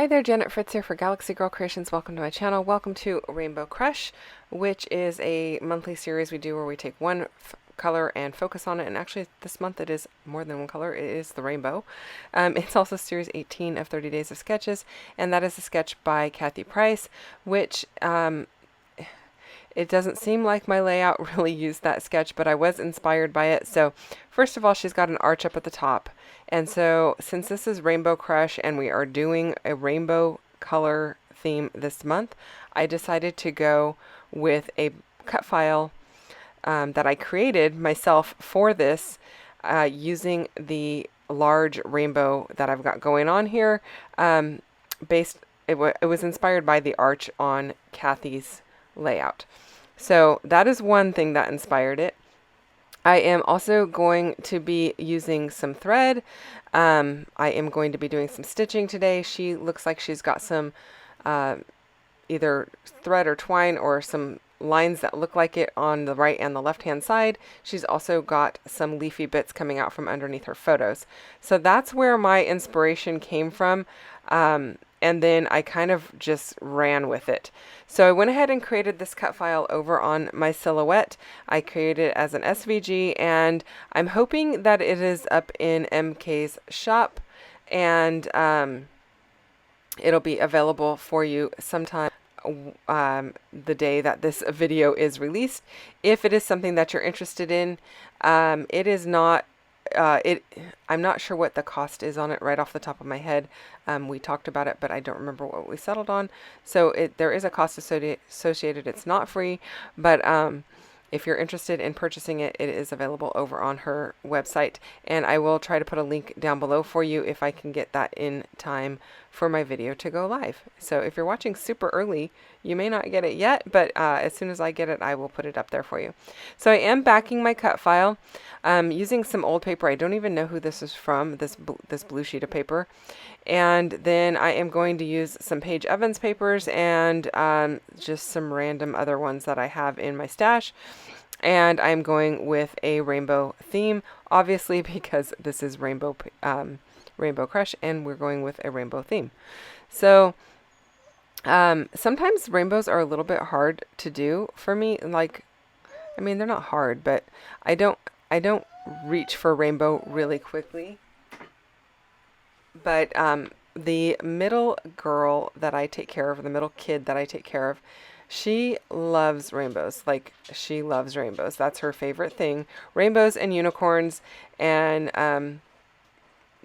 Hi there, Janet Fritz here for Galaxy Girl Creations. Welcome to my channel. Welcome to Rainbow Crush, which is a monthly series we do where we take one color and focus on it. And actually, this month it is more than one color. It is the rainbow. It's also series 18 of 30 Days of Sketches, and that is a sketch by Kathy Price, which it doesn't seem like my layout really used that sketch, but I was inspired by it. So first of all, she's got an arch up at the top. And so since this is Rainbow Crush and we are doing a rainbow color theme this month, I decided to go with a cut file that I created myself for this using the large rainbow that I've got going on here. It was inspired by the arch on Kathy's layout. So that is one thing that inspired it. I am also going to be using some thread. I am going to be doing some stitching today. She looks like she's got some either thread or twine or some lines that look like it on the right and the left hand side. She's also got some leafy bits coming out from underneath her photos. So that's where my inspiration came from. And then I kind of just ran with it. So I went ahead and created this cut file over on my silhouette. I created it as an SVG, and I'm hoping that it is up in MK's shop, and it'll be available for you sometime the day that this video is released. If it is something that you're interested in, it is not I'm not sure what the cost is on it right off the top of my head. We talked about it, but I don't remember what we settled on. So there is a cost associated. It's not free, but if you're interested in purchasing it, it is available over on her website. And I will try to put a link down below for you if I can get that in time for my video to go live. So if you're watching super early, you may not get it yet, but as soon as I get it, I will put it up there for you. So I am backing my cut file using some old paper. I don't even know who this is from, this blue sheet of paper. And then I am going to use some Paige Evans papers and just some random other ones that I have in my stash. And I'm going with a rainbow theme, obviously, because this is Rainbow Crush, and we're going with a rainbow theme. So sometimes rainbows are a little bit hard to do for me. Like, I mean, they're not hard, but I don't reach for rainbow really quickly. But the middle girl that I take care of, the middle kid that I take care of, she loves rainbows. Like, she loves rainbows. That's her favorite thing. Rainbows and unicorns. And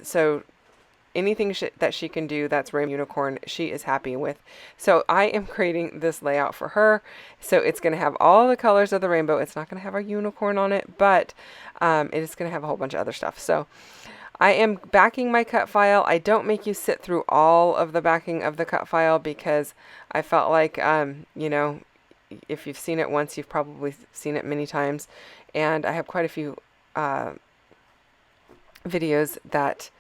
so anything that she can do that's rainbow unicorn, she is happy with. So I am creating this layout for her. So it's going to have all the colors of the rainbow. It's not going to have a unicorn on it, but it is going to have a whole bunch of other stuff. So I am backing my cut file. I don't make you sit through all of the backing of the cut file because I felt like, you know, if you've seen it once, you've probably seen it many times. And I have quite a few videos that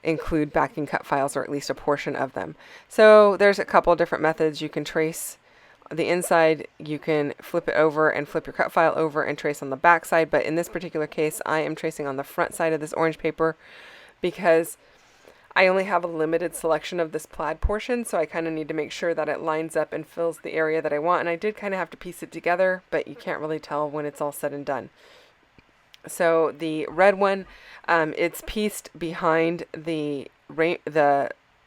include backing cut files, or at least a portion of them. So there's a couple of different methods. You can trace the inside, you can flip it over and flip your cut file over and trace on the back side, but in this particular case I am tracing on the front side of this orange paper because I only have a limited selection of this plaid portion, so I kind of need to make sure that it lines up and fills the area that I want. And I did kind of have to piece it together, but you can't really tell when it's all said and done. So the red one, it's pieced behind the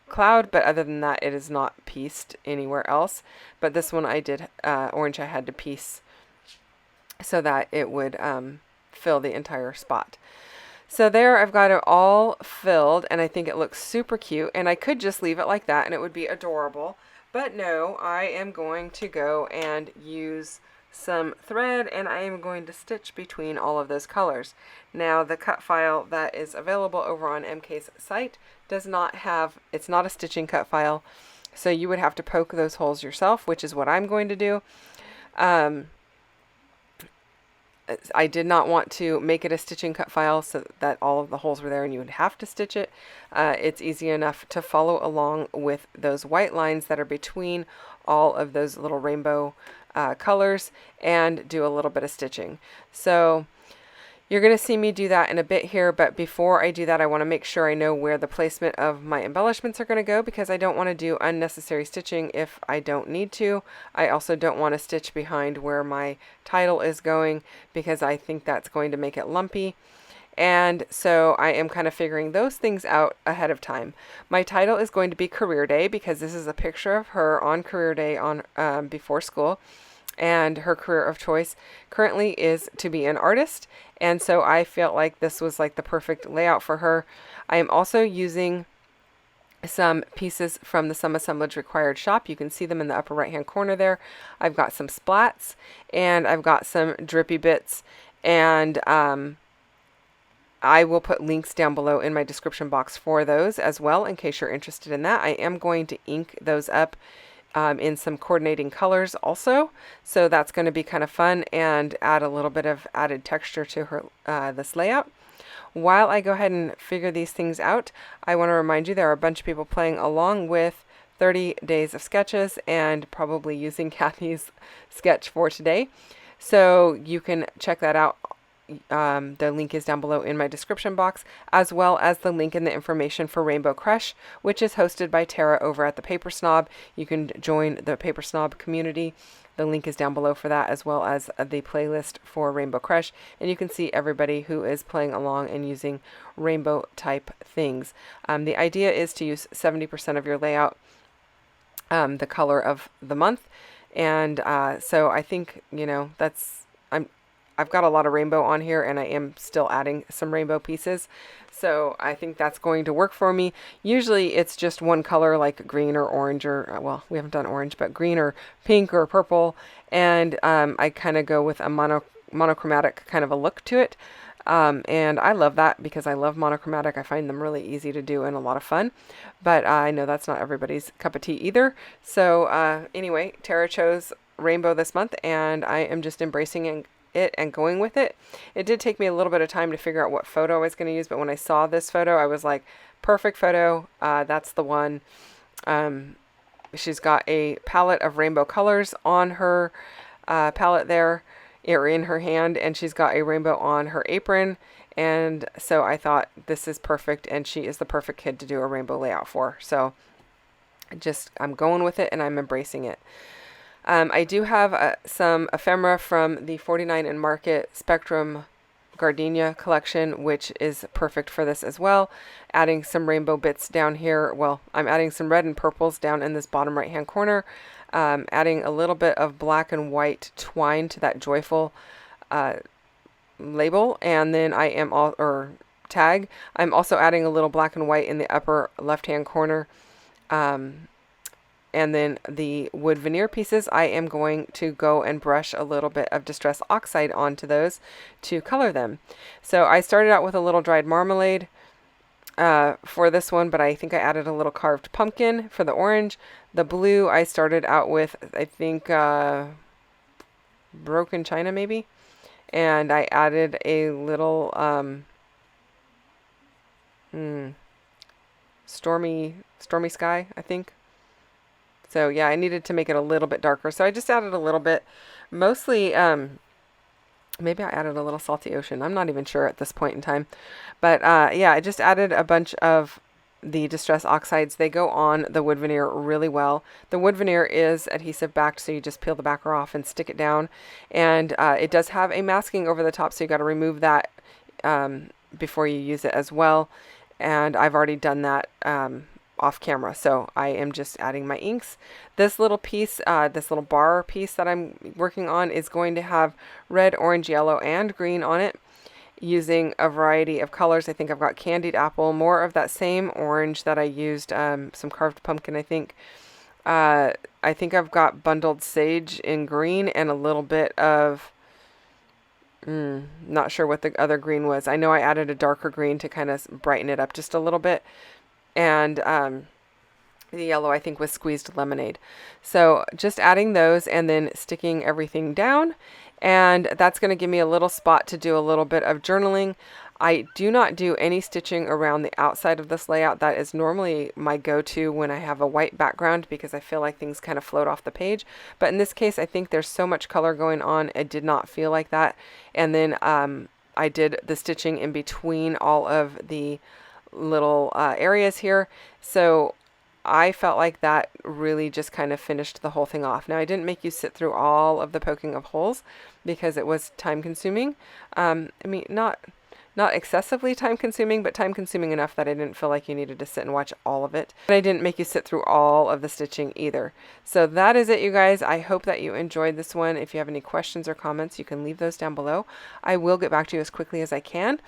cloud, but other than that, it is not pieced anywhere else. But this one I did, orange, I had to piece so that it would fill the entire spot. So there I've got it all filled, and I think it looks super cute. And I could just leave it like that and it would be adorable. But no, I am going to go and use some thread, and I am going to stitch between all of those colors. Now the cut file that is available over on MK's site does not have, it's not a stitching cut file, so you would have to poke those holes yourself, which is what I'm going to do. I did not want to make it a stitching cut file so that all of the holes were there and you would have to stitch it. It's easy enough to follow along with those white lines that are between all of those little rainbow colors and do a little bit of stitching. So You're going to see me do that in a bit here, but before I do that, I want to make sure I know where the placement of my embellishments are going to go, because I don't want to do unnecessary stitching if I don't need to. I also don't want to stitch behind where my title is going, because I think that's going to make it lumpy. And so I am kind of figuring those things out ahead of time. My title is going to be Career Day, because this is a picture of her on Career Day on before school. And her career of choice currently is to be an artist. And so I felt like this was like the perfect layout for her. I am also using some pieces from the Some Assemblage Required shop. You can see them in the upper right hand corner there. I've got some splats and I've got some drippy bits, and I will put links down below in my description box for those as well, in case you're interested in that. I am going to ink those up in some coordinating colors also, so that's going to be kind of fun and add a little bit of added texture to her this layout. While I go ahead and figure these things out, I want to remind you there are a bunch of people playing along with 30 days of sketches and probably using Kathy's sketch for today, so you can check that out. The link is down below in my description box, as well as the link in the information for Rainbow Crush, which is hosted by Tara over at the Paper Snob. You can join the Paper Snob community. The link is down below for that, as well as the playlist for Rainbow Crush, and you can see everybody who is playing along and using rainbow type things. The idea is to use 70% of your layout, the color of the month, and so I think, you know, I've got a lot of rainbow on here, and I am still adding some rainbow pieces. So I think that's going to work for me. Usually it's just one color, like green or orange, or, well, we haven't done orange, but green or pink or purple. And I kind of go with a monochromatic kind of a look to it. And I love that because I love monochromatic. I find them really easy to do and a lot of fun. But I know that's not everybody's cup of tea either. So anyway, Tara chose rainbow this month, and I am just embracing it and going with it. It did take me a little bit of time to figure out what photo I was going to use, but when I saw this photo, I was like, perfect photo. That's the one. She's got a palette of rainbow colors on her palette there, or in her hand, and she's got a rainbow on her apron. And so I thought this is perfect, and she is the perfect kid to do a rainbow layout for. So I'm going with it, and I'm embracing it. I do have some ephemera from the 49 and Market Spectrum Gardenia collection, which is perfect for this as well. Adding some rainbow bits down here. Well, I'm adding some red and purples down in this bottom right hand corner. Adding a little bit of black and white twine to that joyful label, and then tag. I'm also adding a little black and white in the upper left hand corner. And then the wood veneer pieces, I am going to go and brush a little bit of Distress Oxide onto those to color them. So I started out with a little dried marmalade for this one, but I think I added a little carved pumpkin for the orange. The blue, I started out with, I think, broken china maybe. And I added a little stormy sky, I think. So yeah, I needed to make it a little bit darker. So I just added a little bit, mostly, maybe I added a little Salty Ocean. I'm not even sure at this point in time. But yeah, I just added a bunch of the Distress Oxides. They go on the wood veneer really well. The wood veneer is adhesive backed, so you just peel the backer off and stick it down. And it does have a masking over the top, so you got to remove that before you use it as well. And I've already done that off camera, so I am just adding my inks. This little piece, this little bar piece that I'm working on is going to have red, orange, yellow, and green on it, using a variety of colors. I think I've got candied apple, more of that same orange that I used, some carved pumpkin, I think. I think I've got bundled sage in green and a little bit of, not sure what the other green was. I know I added a darker green to kind of brighten it up just a little bit. And the yellow, I think, was squeezed lemonade. So just adding those and then sticking everything down. And that's going to give me a little spot to do a little bit of journaling. I do not do any stitching around the outside of this layout. That is normally my go-to when I have a white background, because I feel like things kind of float off the page. But in this case, I think there's so much color going on, it did not feel like that. And then I did the stitching in between all of the little areas here. So I felt like that really just kind of finished the whole thing off. Now I didn't make you sit through all of the poking of holes because it was time consuming. I mean, not excessively time consuming, but time consuming enough that I didn't feel like you needed to sit and watch all of it. And I didn't make you sit through all of the stitching either. So that is it, you guys. I hope that you enjoyed this one. If you have any questions or comments, you can leave those down below. I will get back to you as quickly as I can.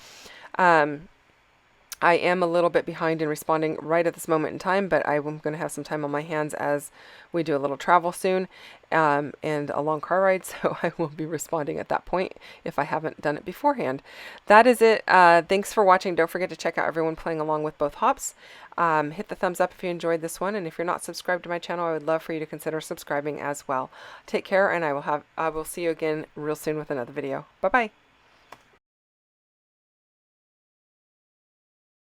I am a little bit behind in responding right at this moment in time, but I'm going to have some time on my hands as we do a little travel soon and a long car ride, so I will be responding at that point if I haven't done it beforehand. That is it. Thanks for watching. Don't forget to check out everyone playing along with both hops. Hit the thumbs up if you enjoyed this one, and if you're not subscribed to my channel, I would love for you to consider subscribing as well. Take care, and I will see you again real soon with another video. Bye-bye.